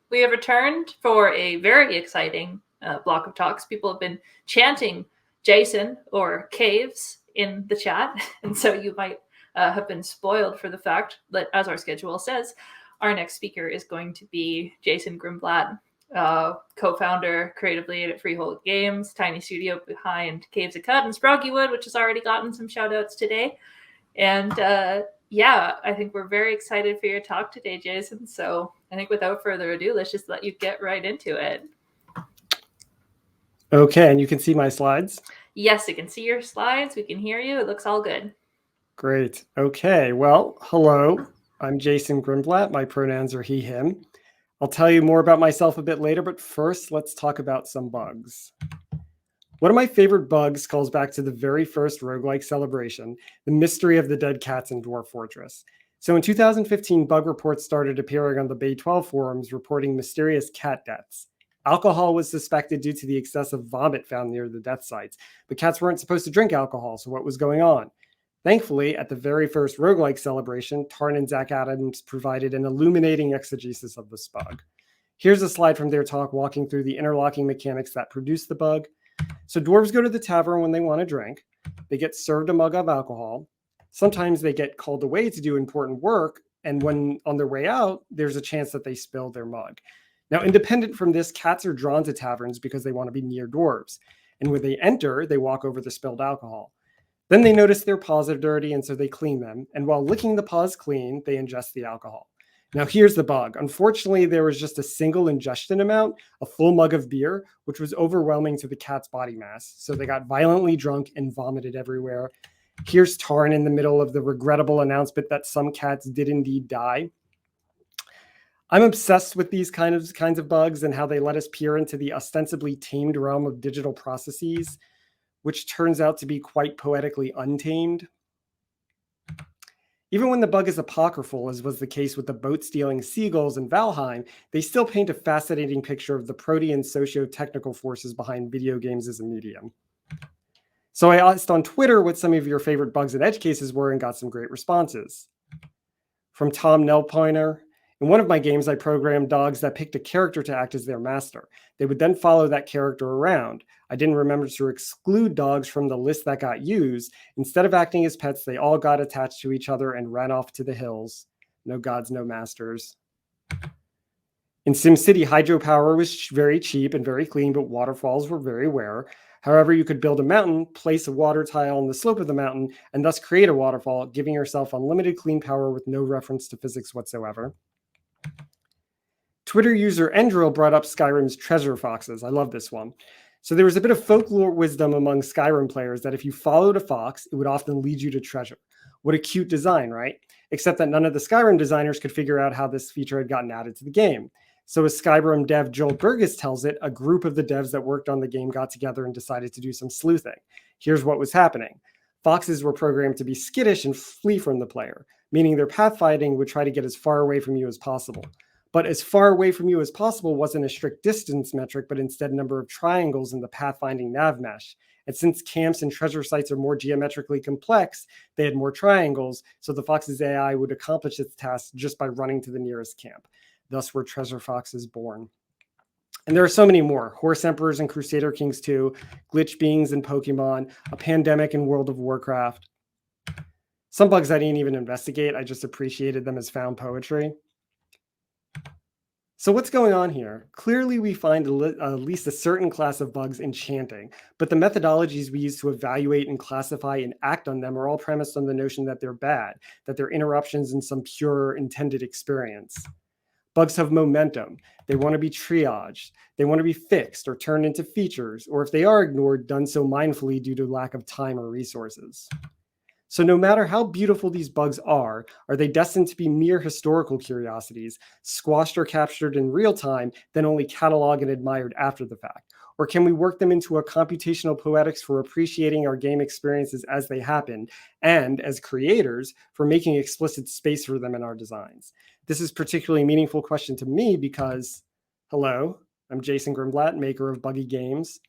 We have returned for a very exciting block of talks. People have been chanting Jason or Caves in the chat, and so you might have been spoiled for the fact that, as our schedule says, our next speaker is going to be Jason Grimblatt, co-founder, creative lead at Freehold Games, tiny studio behind Caves of Cut and Sproggywood, which has already gotten some shout-outs today. And yeah, I think we're very excited for your talk today, Jason. So I think without further ado, let's just let you get right into it. Okay, and you can see my slides? Yes, we can see your slides. We can hear you. It looks all good. Great. Okay, well, hello. I'm Jason Grimblatt. My pronouns are he, him. I'll tell you more about myself a bit later, but first, let's talk about some bugs. One of my favorite bugs calls back to the very first roguelike celebration, the mystery of the dead cats in Dwarf Fortress. So in 2015, bug reports started appearing on the Bay 12 forums reporting mysterious cat deaths. Alcohol was suspected due to the excessive vomit found near the death sites, but cats weren't supposed to drink alcohol, so what was going on? Thankfully, at the very first roguelike celebration, Tarn and Zach Adams provided an illuminating exegesis of this bug. Here's a slide from their talk walking through the interlocking mechanics that produce the bug. So dwarves go to the tavern when they want to drink. They get served a mug of alcohol. Sometimes they get called away to do important work, and when on their way out, there's a chance that they spill their mug. Now, independent from this, cats are drawn to taverns because they want to be near dwarves. And when they enter, they walk over the spilled alcohol. Then they notice their paws are dirty, and so they clean them. And while licking the paws clean, they ingest the alcohol. Now, here's the bug. Unfortunately, there was just a single ingestion amount, a full mug of beer, which was overwhelming to the cat's body mass. So they got violently drunk and vomited everywhere. Here's Tarn in the middle of the regrettable announcement that some cats did indeed die. I'm obsessed with these kinds of bugs and how they let us peer into the ostensibly tamed realm of digital processes, which turns out to be quite poetically untamed. Even when the bug is apocryphal, as was the case with the boat-stealing seagulls in Valheim, they still paint a fascinating picture of the protean socio-technical forces behind video games as a medium. So I asked on Twitter what some of your favorite bugs and edge cases were and got some great responses. From Tom Nelpoiner, in one of my games, I programmed dogs that picked a character to act as their master. They would then follow that character around. I didn't remember to exclude dogs from the list that got used. Instead of acting as pets, they all got attached to each other and ran off to the hills. No gods, no masters. In SimCity, hydropower was very cheap and very clean, but waterfalls were very rare. However, you could build a mountain, place a water tile on the slope of the mountain, and thus create a waterfall, giving yourself unlimited clean power with no reference to physics whatsoever. Twitter user Endril brought up Skyrim's treasure foxes. I love this one. So there was a bit of folklore wisdom among Skyrim players that if you followed a fox, it would often lead you to treasure. What a cute design, right? Except that none of the Skyrim designers could figure out how this feature had gotten added to the game. So as Skyrim dev Joel Burgess tells it, a group of the devs that worked on the game got together and decided to do some sleuthing. Here's what was happening. Foxes were programmed to be skittish and flee from the player, meaning their pathfinding would try to get as far away from you as possible. But as far away from you as possible wasn't a strict distance metric, but instead a number of triangles in the pathfinding nav mesh. And since camps and treasure sites are more geometrically complex, they had more triangles, so the Fox's AI would accomplish its task just by running to the nearest camp. Thus were treasure foxes born. And there are so many more. Horse Emperors and Crusader Kings 2, glitch beings in Pokemon, a pandemic in World of Warcraft. Some bugs I didn't even investigate. I just appreciated them as found poetry. So what's going on here? Clearly, we find at least a certain class of bugs enchanting, but the methodologies we use to evaluate and classify and act on them are all premised on the notion that they're bad, that they're interruptions in some pure intended experience. Bugs have momentum. They want to be triaged. They want to be fixed or turned into features, or if they are ignored, done so mindfully due to lack of time or resources. So no matter how beautiful these bugs are they destined to be mere historical curiosities, squashed or captured in real time, then only cataloged and admired after the fact? Or can we work them into a computational poetics for appreciating our game experiences as they happen, and as creators, for making explicit space for them in our designs? This is a particularly meaningful question to me because, hello, I'm Jason Grimblatt, maker of Buggy Games.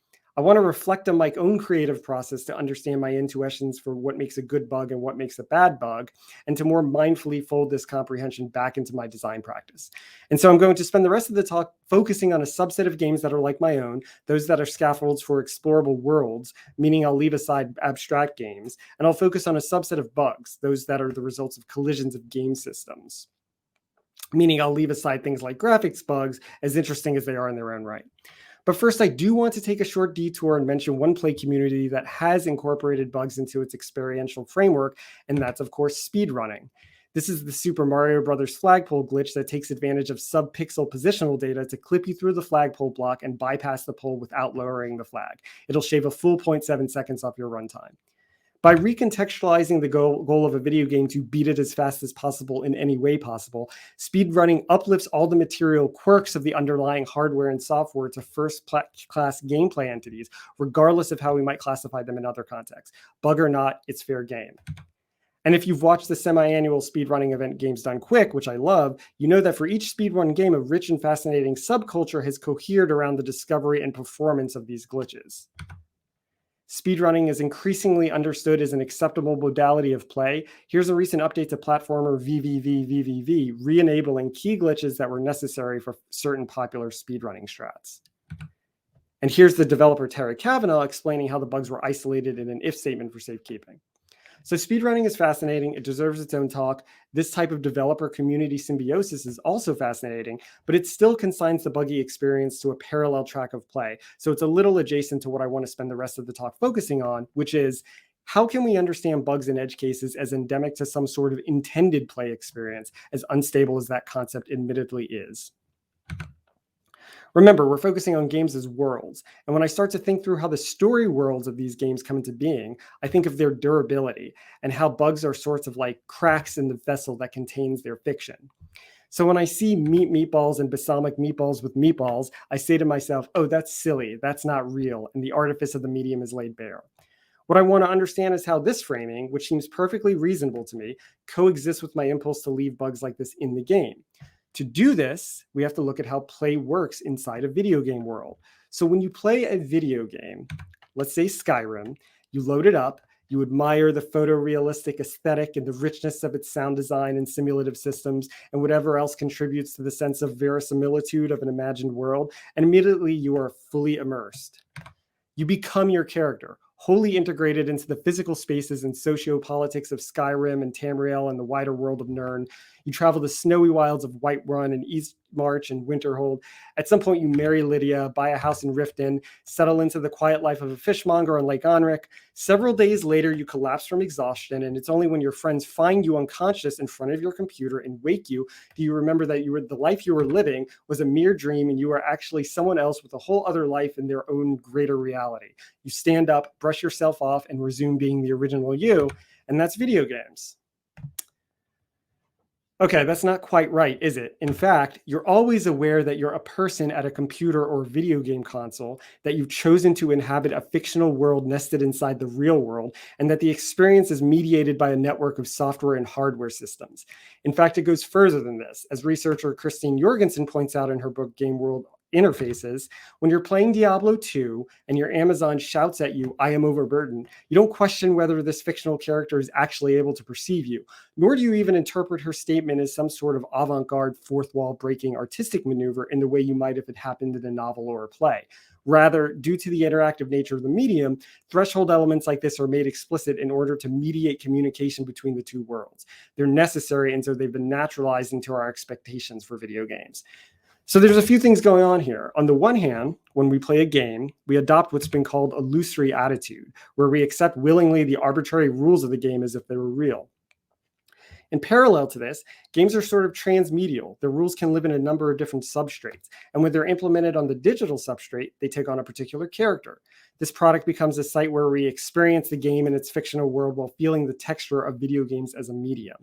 I want to reflect on my own creative process to understand my intuitions for what makes a good bug and what makes a bad bug, and to more mindfully fold this comprehension back into my design practice. And so I'm going to spend the rest of the talk focusing on a subset of games that are like my own, those that are scaffolds for explorable worlds, meaning I'll leave aside abstract games, and I'll focus on a subset of bugs, those that are the results of collisions of game systems, meaning I'll leave aside things like graphics bugs, as interesting as they are in their own right. But first, I do want to take a short detour and mention one play community that has incorporated bugs into its experiential framework, and that's, of course, speedrunning. This is the Super Mario Bros. Flagpole glitch that takes advantage of sub-pixel positional data to clip you through the flagpole block and bypass the pole without lowering the flag. It'll shave a full 0.7 seconds off your runtime. By recontextualizing the goal of a video game to beat it as fast as possible in any way possible, speedrunning uplifts all the material quirks of the underlying hardware and software to first-class gameplay entities, regardless of how we might classify them in other contexts. Bug or not, it's fair game. And if you've watched the semi-annual speedrunning event Games Done Quick, which I love, you know that for each speedrun game, a rich and fascinating subculture has cohered around the discovery and performance of these glitches. Speedrunning is increasingly understood as an acceptable modality of play. Here's a recent update to platformer VVV, re-enabling key glitches that were necessary for certain popular speedrunning strats. And here's the developer Tara Kavanaugh explaining how the bugs were isolated in an if statement for safekeeping. So speedrunning is fascinating. It deserves its own talk. This type of developer community symbiosis is also fascinating, but it still consigns the buggy experience to a parallel track of play. So it's a little adjacent to what I want to spend the rest of the talk focusing on, which is how can we understand bugs and edge cases as endemic to some sort of intended play experience, as unstable as that concept admittedly is? Remember, we're focusing on games as worlds. And when I start to think through how the story worlds of these games come into being, I think of their durability and how bugs are sorts of like cracks in the vessel that contains their fiction. So when I see meatballs and balsamic meatballs with meatballs, I say to myself, oh, that's silly. That's not real. And the artifice of the medium is laid bare. What I want to understand is how this framing, which seems perfectly reasonable to me, coexists with my impulse to leave bugs like this in the game. To do this, we have to look at how play works inside a video game world. So when you play a video game, let's say Skyrim, you load it up, you admire the photorealistic aesthetic and the richness of its sound design and simulative systems and whatever else contributes to the sense of verisimilitude of an imagined world, and immediately you are fully immersed. You become your character, wholly integrated into the physical spaces and sociopolitics of Skyrim and Tamriel and the wider world of Nirn. You travel the snowy wilds of Whiterun and Eastmarch and Winterhold. At some point, you marry Lydia, buy a house in Riften, settle into the quiet life of a fishmonger on Lake Onric. Several days later, you collapse from exhaustion, and it's only when your friends find you unconscious in front of your computer and wake you do you remember that the life you were living was a mere dream and you were actually someone else with a whole other life in their own greater reality. You stand up, brush yourself off, and resume being the original you, and that's video games. Okay, that's not quite right, is it? In fact, you're always aware that you're a person at a computer or video game console, that you've chosen to inhabit a fictional world nested inside the real world, and that the experience is mediated by a network of software and hardware systems. In fact, it goes further than this. As researcher Christine Jorgensen points out in her book, Game World Interfaces, when you're playing Diablo 2 and your Amazon shouts at you, I am overburdened, you don't question whether this fictional character is actually able to perceive you, nor do you even interpret her statement as some sort of avant-garde fourth wall breaking artistic maneuver in the way you might if it happened in a novel or a play. Rather, due to the interactive nature of the medium, threshold elements like this are made explicit in order to mediate communication between the two worlds. They're necessary, and so they've been naturalized into our expectations for video games. So there's a few things going on here. On the one hand, when we play a game, we adopt what's been called illusory attitude, where we accept willingly the arbitrary rules of the game as if they were real. In parallel to this, games are sort of transmedial. The rules can live in a number of different substrates, and when they're implemented on the digital substrate, they take on a particular character. This product becomes a site where we experience the game in its fictional world while feeling the texture of video games as a medium.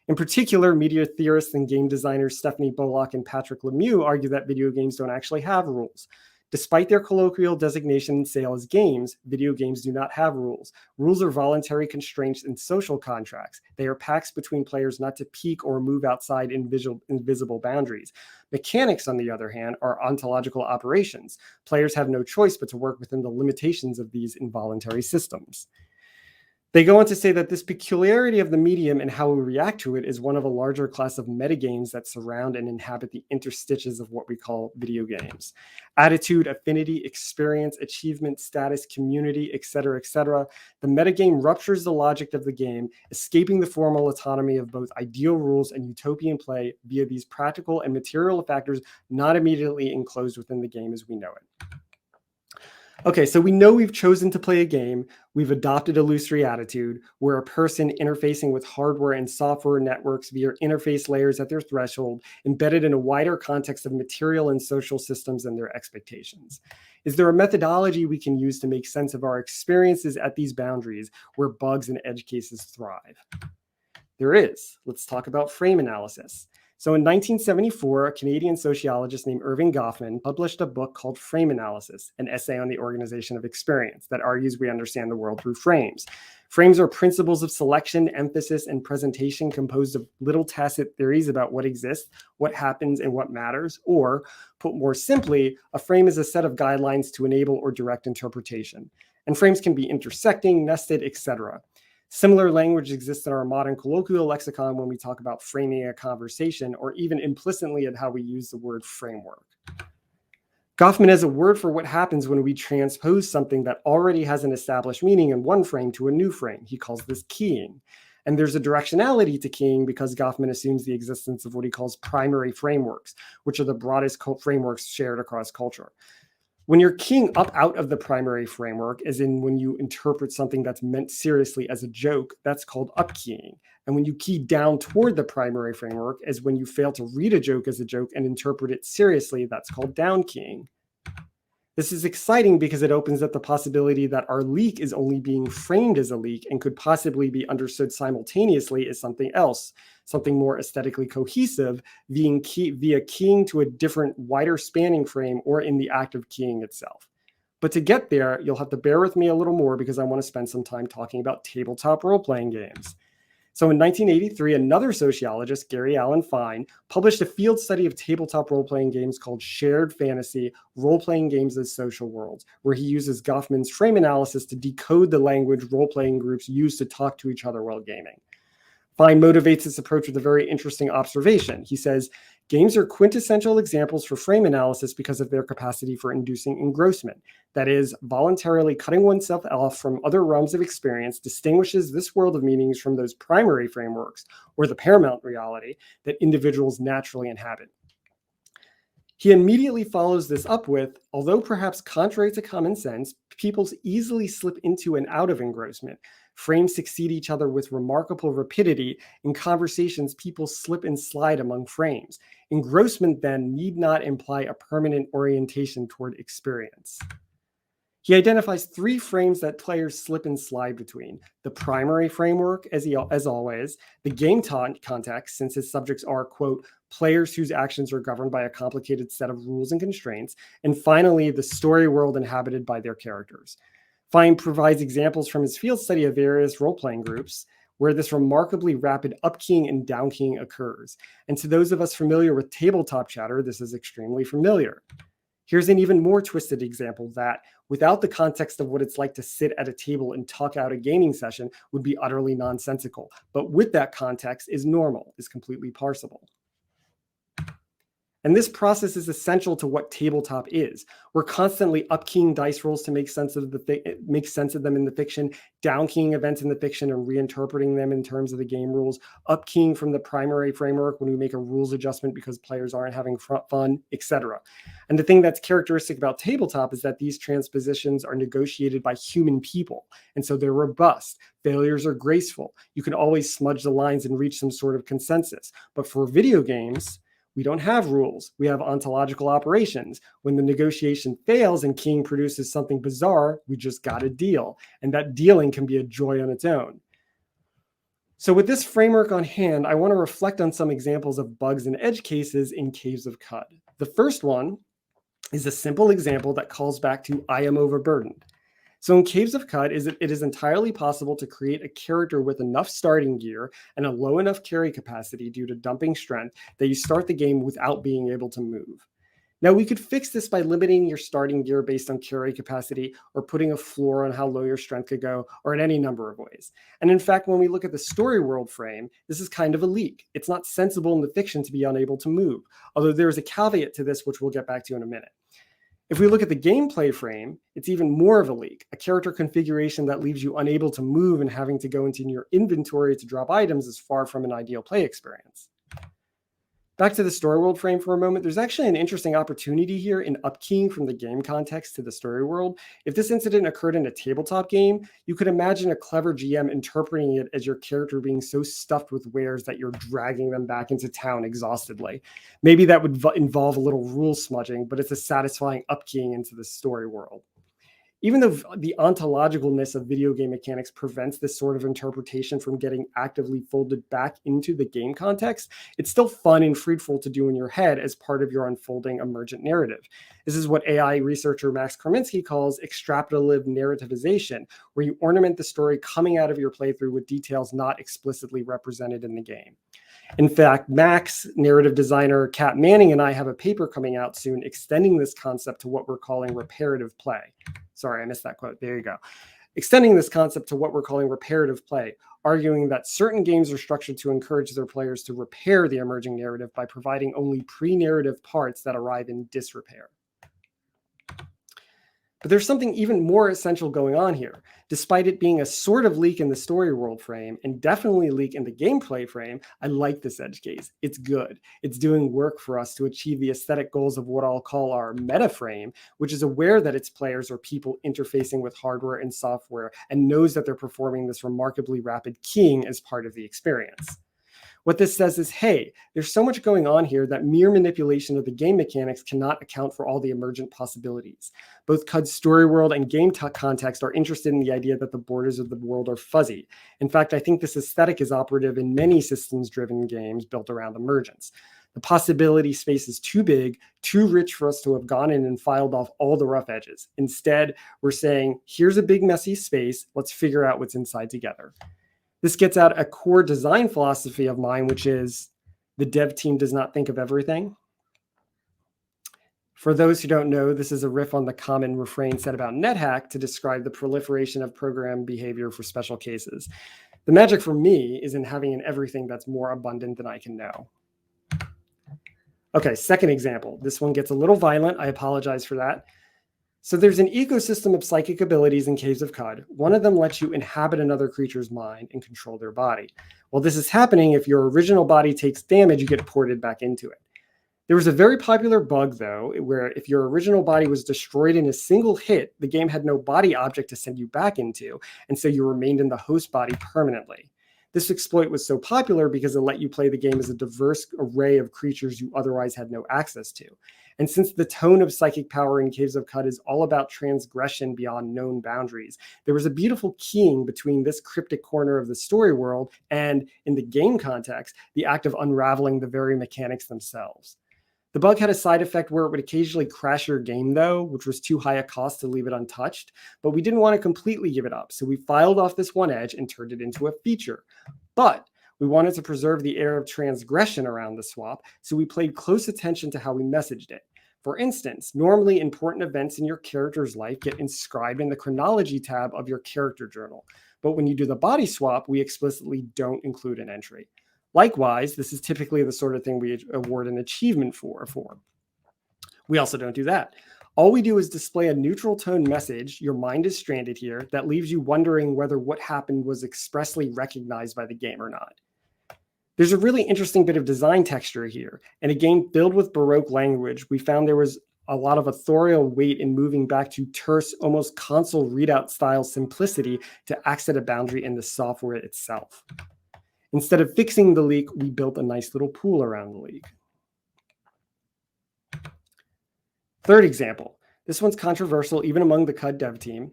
In particular, media theorists and game designers Stephanie Bullock and Patrick Lemieux argue that video games don't actually have rules. Despite their colloquial designation and sale as games, video games do not have rules. Rules are voluntary constraints in social contracts. They are pacts between players not to peek or move outside invisible boundaries. Mechanics, on the other hand, are ontological operations. Players have no choice but to work within the limitations of these involuntary systems. They go on to say that this peculiarity of the medium and how we react to it is one of a larger class of metagames that surround and inhabit the interstitials of what we call video games. Attitude, affinity, experience, achievement, status, community, etc., etc. The metagame ruptures the logic of the game, escaping the formal autonomy of both ideal rules and utopian play via these practical and material factors not immediately enclosed within the game as we know it. Okay, so we know we've chosen to play a game. We've adopted illusory attitude. We're a person interfacing with hardware and software networks via interface layers at their threshold, embedded in a wider context of material and social systems and their expectations. Is there a methodology we can use to make sense of our experiences at these boundaries where bugs and edge cases thrive? There is. Let's talk about frame analysis. So in 1974, a Canadian sociologist named Erving Goffman published a book called Frame Analysis, an essay on the organization of experience that argues we understand the world through frames. Frames are principles of selection, emphasis, and presentation composed of little tacit theories about what exists, what happens, and what matters. Or, put more simply, a frame is a set of guidelines to enable or direct interpretation. And frames can be intersecting, nested, etc. Similar language exists in our modern colloquial lexicon when we talk about framing a conversation, or even implicitly in how we use the word framework. Goffman has a word for what happens when we transpose something that already has an established meaning in one frame to a new frame. He calls this keying. And there's a directionality to keying because Goffman assumes the existence of what he calls primary frameworks, which are the broadest frameworks shared across culture. When you're keying up out of the primary framework, as in when you interpret something that's meant seriously as a joke, that's called upkeying. And when you key down toward the primary framework, as when you fail to read a joke as a joke and interpret it seriously, that's called downkeying. This is exciting because it opens up the possibility that our leak is only being framed as a leak and could possibly be understood simultaneously as something else, something more aesthetically cohesive, via keying to a different, wider spanning frame or in the act of keying itself. But to get there, you'll have to bear with me a little more because I want to spend some time talking about tabletop role-playing games. So in 1983, another sociologist, Gary Allen Fine, published a field study of tabletop role-playing games called Shared Fantasy: Role-Playing Games as Social Worlds, where he uses Goffman's frame analysis to decode the language role-playing groups use to talk to each other while gaming. Fine motivates this approach with a very interesting observation. He says, games are quintessential examples for frame analysis because of their capacity for inducing engrossment. That is, voluntarily cutting oneself off from other realms of experience distinguishes this world of meanings from those primary frameworks, or the paramount reality, that individuals naturally inhabit. He immediately follows this up with, although perhaps contrary to common sense, people easily slip into and out of engrossment. Frames succeed each other with remarkable rapidity. In conversations, people slip and slide among frames. Engrossment, then, need not imply a permanent orientation toward experience. He identifies three frames that players slip and slide between: the primary framework, as always, the game context, since his subjects are, quote, players whose actions are governed by a complicated set of rules and constraints, and finally, the story world inhabited by their characters. Fine provides examples from his field study of various role-playing groups where this remarkably rapid upkeying and downkeying occurs. And to those of us familiar with tabletop chatter, this is extremely familiar. Here's an even more twisted example that, without the context of what it's like to sit at a table and talk out a gaming session, would be utterly nonsensical. But with that context is normal, is completely parsable. And this process is essential to what tabletop is. We're constantly upkeying dice rolls to make sense of them in the fiction, downkeying events in the fiction and reinterpreting them in terms of the game rules, upkeying from the primary framework when we make a rules adjustment because players aren't having fun, etc. And the thing that's characteristic about tabletop is that these transpositions are negotiated by human people, and so they're robust. Failures are graceful. You can always smudge the lines and reach some sort of consensus. But for video games, we don't have rules. We have ontological operations. When the negotiation fails and keying produces something bizarre, we just got a deal. And that dealing can be a joy on its own. So with this framework on hand, I want to reflect on some examples of bugs and edge cases in Caves of Qud. The first one is a simple example that calls back to I am overburdened. So in Caves of Qud, it is entirely possible to create a character with enough starting gear and a low enough carry capacity due to dumping strength that you start the game without being able to move. Now, we could fix this by limiting your starting gear based on carry capacity or putting a floor on how low your strength could go, or in any number of ways. And in fact, when we look at the story world frame, this is kind of a leak. It's not sensible in the fiction to be unable to move, although there is a caveat to this, which we'll get back to in a minute. If we look at the gameplay frame, it's even more of a leak, a character configuration that leaves you unable to move and having to go into your inventory to drop items is far from an ideal play experience. Back to the story world frame for a moment, there's actually an interesting opportunity here in upkeying from the game context to the story world. If this incident occurred in a tabletop game, you could imagine a clever GM interpreting it as your character being so stuffed with wares that you're dragging them back into town exhaustedly. Maybe that would involve a little rule smudging, but it's a satisfying upkeying into the story world. Even though the ontologicalness of video game mechanics prevents this sort of interpretation from getting actively folded back into the game context, it's still fun and fruitful to do in your head as part of your unfolding emergent narrative. This is what AI researcher Max Krominski calls extrapolative narrativization, where you ornament the story coming out of your playthrough with details not explicitly represented in the game. In fact, Max, narrative designer Kat Manning, and I have a paper coming out soon extending this concept to what we're calling reparative play. Sorry, I missed that quote. There you go. Extending this concept to what we're calling reparative play, arguing that certain games are structured to encourage their players to repair the emerging narrative by providing only pre-narrative parts that arrive in disrepair. But there's something even more essential going on here. Despite it being a sort of leak in the story world frame and definitely a leak in the gameplay frame, I like this edge case. It's good. It's doing work for us to achieve the aesthetic goals of what I'll call our meta frame, which is aware that its players are people interfacing with hardware and software and knows that they're performing this remarkably rapid keying as part of the experience. What this says is, hey, there's so much going on here that mere manipulation of the game mechanics cannot account for all the emergent possibilities. Both Qud's story world and game context are interested in the idea that the borders of the world are fuzzy. In fact, I think this aesthetic is operative in many systems-driven games built around emergence. The possibility space is too big, too rich for us to have gone in and filed off all the rough edges. Instead, we're saying, here's a big messy space, let's figure out what's inside together. This gets at a core design philosophy of mine, which is the dev team does not think of everything. For those who don't know, this is a riff on the common refrain said about NetHack to describe the proliferation of program behavior for special cases. The magic for me is in having an everything that's more abundant than I can know. Okay, second example. This one gets a little violent. I apologize for that. So there's an ecosystem of psychic abilities in Caves of Qud. One of them lets you inhabit another creature's mind and control their body. While this is happening, if your original body takes damage, you get ported back into it. There was a very popular bug, though, where if your original body was destroyed in a single hit, the game had no body object to send you back into, and so you remained in the host body permanently. This exploit was so popular because it let you play the game as a diverse array of creatures you otherwise had no access to. And since the tone of psychic power in Caves of Qud is all about transgression beyond known boundaries, there was a beautiful keying between this cryptic corner of the story world and, in the game context, the act of unraveling the very mechanics themselves. The bug had a side effect where it would occasionally crash your game, though, which was too high a cost to leave it untouched, but we didn't want to completely give it up, so we filed off this one edge and turned it into a feature. But we wanted to preserve the air of transgression around the swap, so we paid close attention to how we messaged it. For instance, normally important events in your character's life get inscribed in the chronology tab of your character journal, but when you do the body swap, we explicitly don't include an entry. Likewise, this is typically the sort of thing we award an achievement for. We also don't do that. All we do is display a neutral tone message, your mind is stranded here, that leaves you wondering whether what happened was expressly recognized by the game or not. There's a really interesting bit of design texture here. In a game filled with Baroque language, we found there was a lot of authorial weight in moving back to terse, almost console readout style simplicity to access a boundary in the software itself. Instead of fixing the leak, we built a nice little pool around the leak. Third example. This one's controversial even among the Qud dev team.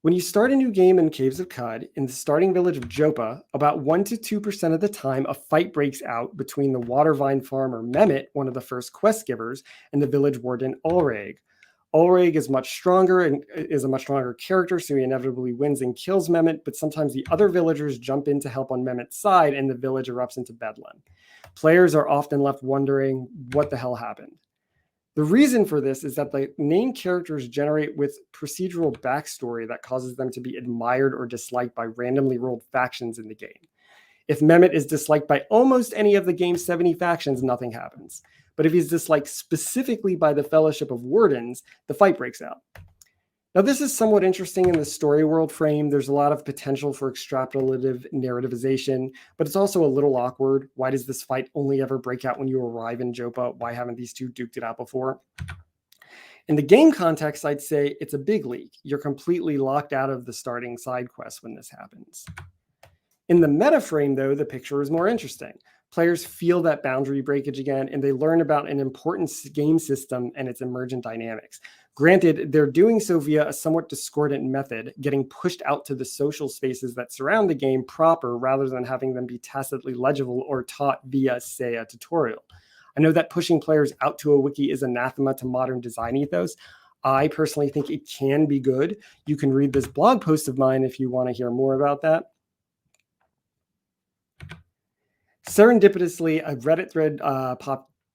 When you start a new game in Caves of Qud, in the starting village of Jopa, about 1 to 2% of the time, a fight breaks out between the Watervine farmer Mehmet, one of the first quest givers, and the village warden Ulreg, Ulrich is much stronger and is a much stronger character, so he inevitably wins and kills Mehmet, but sometimes the other villagers jump in to help on Mehmet's side and the village erupts into bedlam. Players are often left wondering what the hell happened. The reason for this is that the main characters generate with procedural backstory that causes them to be admired or disliked by randomly rolled factions in the game. If Mehmet is disliked by almost any of the game's 70 factions, nothing happens. But if he's disliked specifically by the Fellowship of Wardens, the fight breaks out. Now, this is somewhat interesting in the story world frame. There's a lot of potential for extrapolative narrativization, but it's also a little awkward. Why does this fight only ever break out when you arrive in Jopa? Why haven't these two duked it out before? In the game context, I'd say it's a big leak. You're completely locked out of the starting side quest when this happens. In the meta frame, though, the picture is more interesting. Players feel that boundary breakage again, and they learn about an important game system and its emergent dynamics. Granted, they're doing so via a somewhat discordant method, getting pushed out to the social spaces that surround the game proper rather than having them be tacitly legible or taught via, say, a tutorial. I know that pushing players out to a wiki is anathema to modern design ethos. I personally think it can be good. You can read this blog post of mine if you want to hear more about that. Serendipitously, a Reddit thread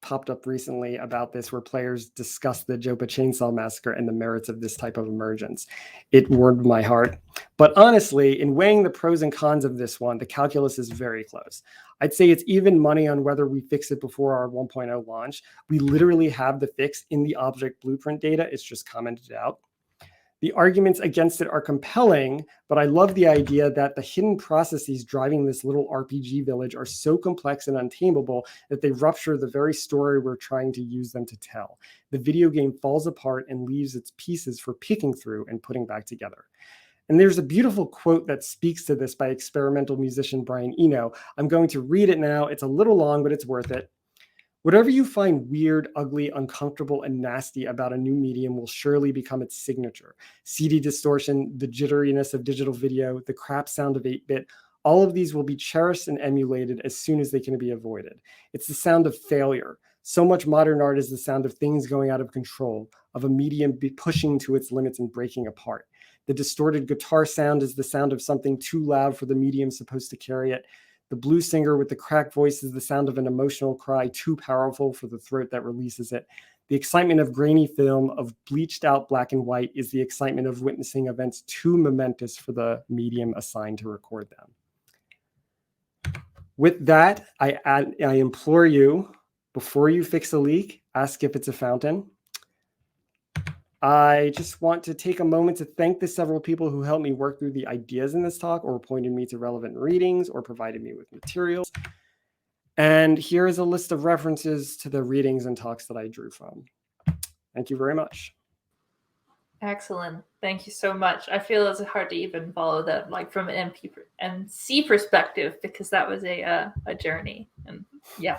popped up recently about this where players discussed the Jopa Chainsaw Massacre and the merits of this type of emergence. It warmed my heart. But honestly, in weighing the pros and cons of this one, the calculus is very close. I'd say it's even money on whether we fix it before our 1.0 launch. We literally have the fix in the object blueprint data. It's just commented out. The arguments against it are compelling, but I love the idea that the hidden processes driving this little RPG village are so complex and untamable that they rupture the very story we're trying to use them to tell. The video game falls apart and leaves its pieces for picking through and putting back together. And there's a beautiful quote that speaks to this by experimental musician Brian Eno. I'm going to read it now. It's a little long, but it's worth it. Whatever you find weird, ugly, uncomfortable, and nasty about a new medium will surely become its signature. CD distortion, the jitteriness of digital video, the crap sound of 8-bit, all of these will be cherished and emulated as soon as they can be avoided. It's the sound of failure. So much modern art is the sound of things going out of control, of a medium pushing to its limits and breaking apart. The distorted guitar sound is the sound of something too loud for the medium supposed to carry it. The blues singer with the cracked voice is the sound of an emotional cry too powerful for the throat that releases it. The excitement of grainy film, of bleached out black and white, is the excitement of witnessing events too momentous for the medium assigned to record them. With that, I implore you, before you fix a leak, ask if it's a fountain. I just want to take a moment to thank the several people who helped me work through the ideas in this talk or pointed me to relevant readings or provided me with materials. And here is a list of references to the readings and talks that I drew from. Thank you very much. Excellent. Thank you so much. I feel it's hard to even follow that, like from an MC perspective, because that was a journey. And yeah,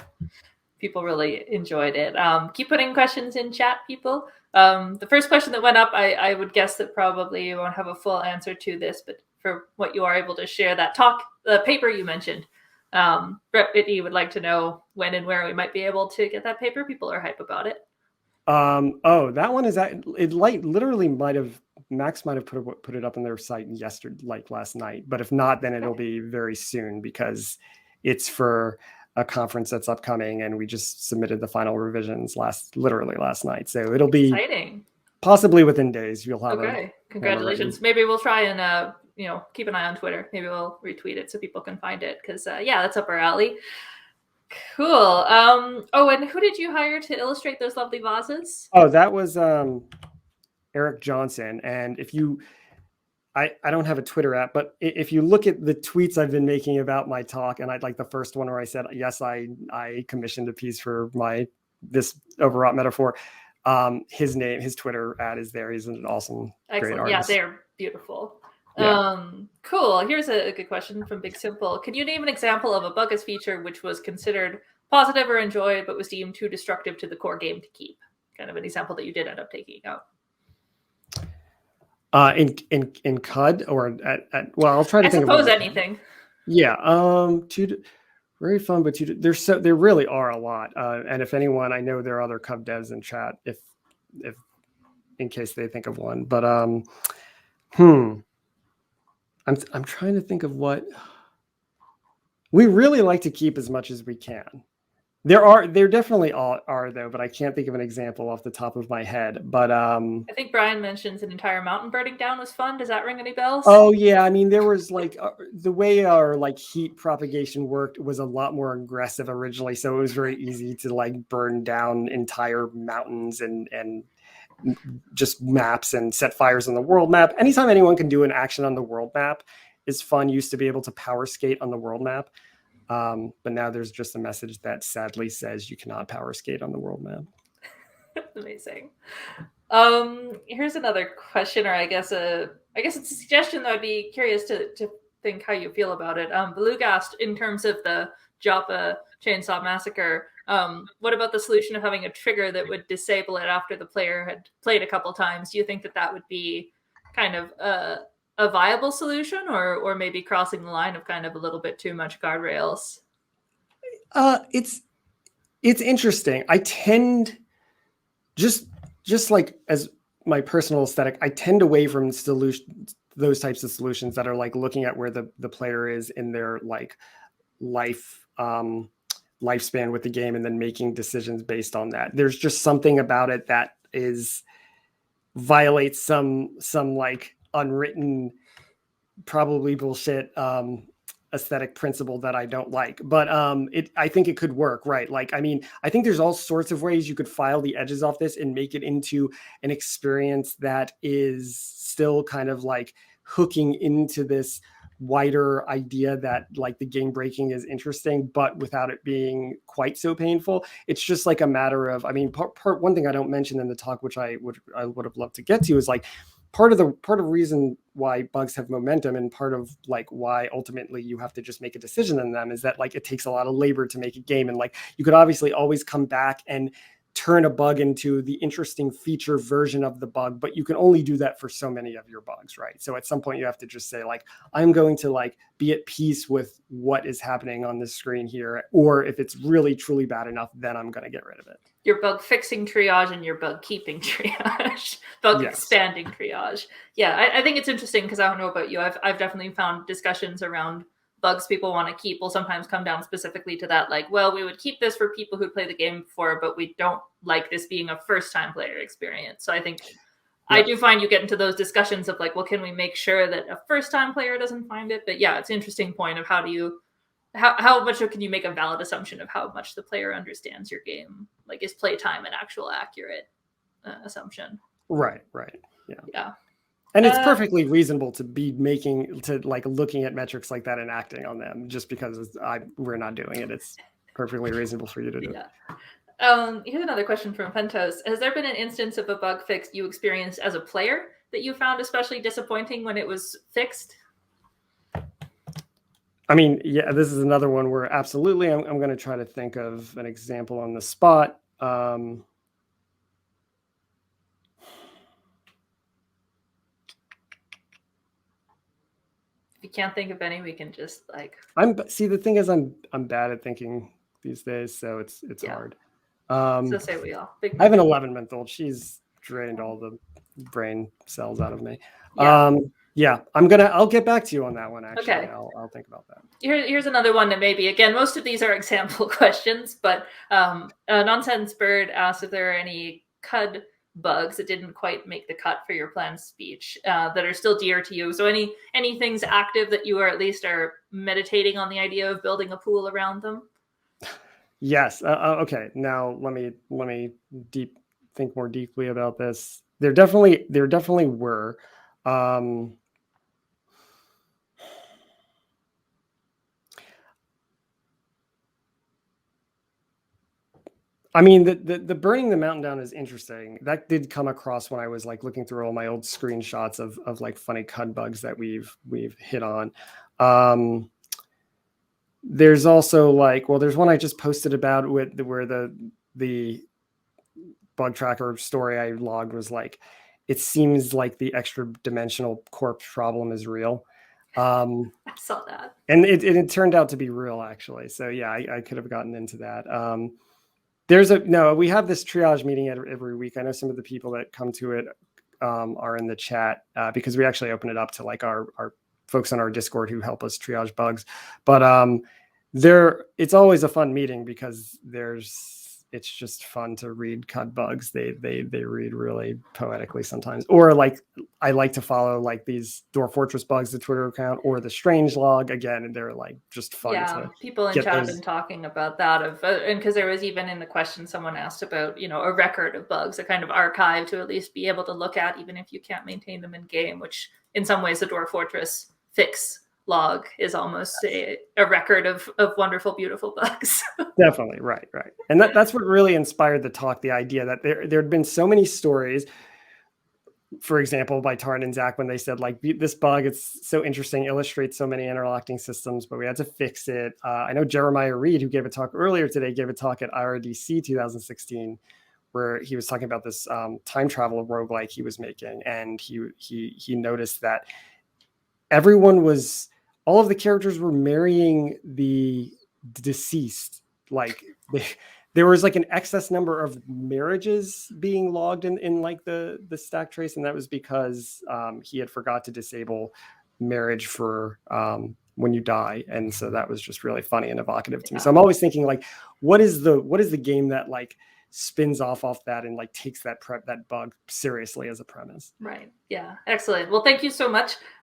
people really enjoyed it. Keep putting questions in chat, people. The first question that went up, I would guess that probably you won't have a full answer to this, but for what you are able to share, that talk, the paper you mentioned, Brett Whitney would like to know when and where we might be able to get that paper. People are hype about it. Oh, that one is literally Max might have put it up on their site yesterday, like last night, but if not, then it'll be very soon because it's for a conference that's upcoming, and we just submitted the final revisions literally last night. So it'll be exciting. Possibly within days. You'll have Congratulations. Maybe we'll try and keep an eye on Twitter. Maybe we'll retweet it so people can find it because that's up our alley. Cool. Oh, and who did you hire to illustrate those lovely vases? Oh, that was Eric Johnson. And if you I don't have a Twitter app, but if you look at the tweets I've been making about my talk, and I'd like the first one where I said, yes, I commissioned a piece for this overwrought metaphor. His Twitter ad is there. He's an awesome, great artist. Yeah, they're beautiful. Yeah. Cool. Here's a good question from Big Simple. Can you name an example of a Buggus feature which was considered positive or enjoyed, but was deemed too destructive to the core game to keep? Kind of an example that you did end up taking out. In CUD or well, I'll try to think. I suppose anything. Yeah. Very fun, but there really are a lot. And if anyone, I know there are other CUD devs in chat. If in case they think of one. But I'm trying to think of what we really like to keep as much as we can. There definitely are though, but I can't think of an example off the top of my head. But I think Brian mentions an entire mountain burning down was fun. Does that ring any bells? Oh yeah, I mean there was like the way our like heat propagation worked was a lot more aggressive originally, so it was very easy to like burn down entire mountains and just maps and set fires on the world map. Anytime anyone can do an action on the world map is fun. Used to be able to power skate on the world map. But now there's just a message that sadly says you cannot power skate on the world map. Amazing. Here's another question, or I guess it's a suggestion that I'd be curious to think how you feel about it. Belug asked, in terms of the Joppa Chainsaw Massacre, what about the solution of having a trigger that would disable it after the player had played a couple times? Do you think that would be kind of a viable solution, or maybe crossing the line of kind of a little bit too much guardrails? It's interesting. I tend just like as my personal aesthetic, I tend away from those types of solutions that are like looking at where the player is in their like lifespan with the game and then making decisions based on that. There's just something about it that violates some like unwritten, probably bullshit aesthetic principle that I don't like, but I think it could work, right? Like, I mean, I think there's all sorts of ways you could file the edges off this and make it into an experience that is still kind of like hooking into this wider idea that like the game breaking is interesting, but without it being quite so painful. It's just like a matter of, I mean, one thing I don't mention in the talk, which I would have loved to get to, is like part of the reason why bugs have momentum, and part of like why ultimately you have to just make a decision on them, is that like it takes a lot of labor to make a game. And like you could obviously always come back and turn a bug into the interesting feature version of the bug, but you can only do that for so many of your bugs, right? So at some point you have to just say like, I'm going to like be at peace with what is happening on this screen here, or if it's really truly bad enough, then I'm going to get rid of it. Your bug fixing triage and your bug keeping triage, bug expanding triage. Yeah, I think it's interesting because I don't know about you. I've definitely found discussions around bugs people want to keep will sometimes come down specifically to that, like, well, we would keep this for people who played the game before, but we don't like this being a first-time player experience. So I think I do find you get into those discussions of like, well, can we make sure that a first-time player doesn't find it? But yeah, it's an interesting point of how much can you make a valid assumption of how much the player understands your game? Like, is playtime an actual accurate assumption? Right. Yeah. And it's perfectly reasonable to be looking at metrics like that and acting on them. Just because we're not doing it, it's perfectly reasonable for you to do. Yeah. Here's another question from Pentos. Has there been an instance of a bug fix you experienced as a player that you found especially disappointing when it was fixed? I mean, yeah, this is another one where absolutely I'm going to try to think of an example on the spot. If you can't think of any, we can just like. The thing is, I'm bad at thinking these days, so it's hard. So say we all. I have an 11-month-old. She's drained all the brain cells out of me. Yeah, I'll get back to you on that one. Actually, okay. I'll think about that. Here's another one that maybe, again, most of these are example questions, but Nonsense Bird asked if there are any CUD bugs that didn't quite make the cut for your planned speech that are still dear to you. So any things active that you at least are meditating on the idea of building a pool around them? Yes. Okay. Now let me think more deeply about this. There definitely were. I mean, the burning the mountain down is interesting. That did come across when I was like looking through all my old screenshots of like funny CUD bugs that we've hit on. There's also like, well, there's one I just posted about where the bug tracker story I logged was like, it seems like the extra dimensional corpse problem is real. I saw that, and it turned out to be real actually. So yeah, I could have gotten into that. We have this triage meeting every week. I know some of the people that come to it are in the chat because we actually open it up to like our folks on our Discord who help us triage bugs. But it's always a fun meeting because it's just fun to read cut bugs. They read really poetically sometimes. Or like I like to follow like these Dwarf Fortress bugs, the Twitter account, or the Strange Log again, and they're like just fun. Yeah, people in chat have been talking about that and because there was even in the question someone asked about a record of bugs, a kind of archive to at least be able to look at even if you can't maintain them in game, which in some ways the Dwarf Fortress fix log is almost a record of wonderful, beautiful bugs. Definitely, right. And that's what really inspired the talk, the idea that there had been so many stories, for example, by Tarn and Zach, when they said like this bug, it's so interesting, illustrates so many interlocking systems, but we had to fix it. I know Jeremiah Reed, who gave a talk earlier today, gave a talk at IRDC 2016, where he was talking about this time travel roguelike he was making. And he noticed that all of the characters were marrying the deceased. Like there was like an excess number of marriages being logged in like the stack trace. And that was because he had forgot to disable marriage for when you die. And so that was just really funny and evocative to me. So I'm always thinking like, what is the game that like spins off that and like takes that bug seriously as a premise? Right. Yeah. Excellent. Well, thank you so much.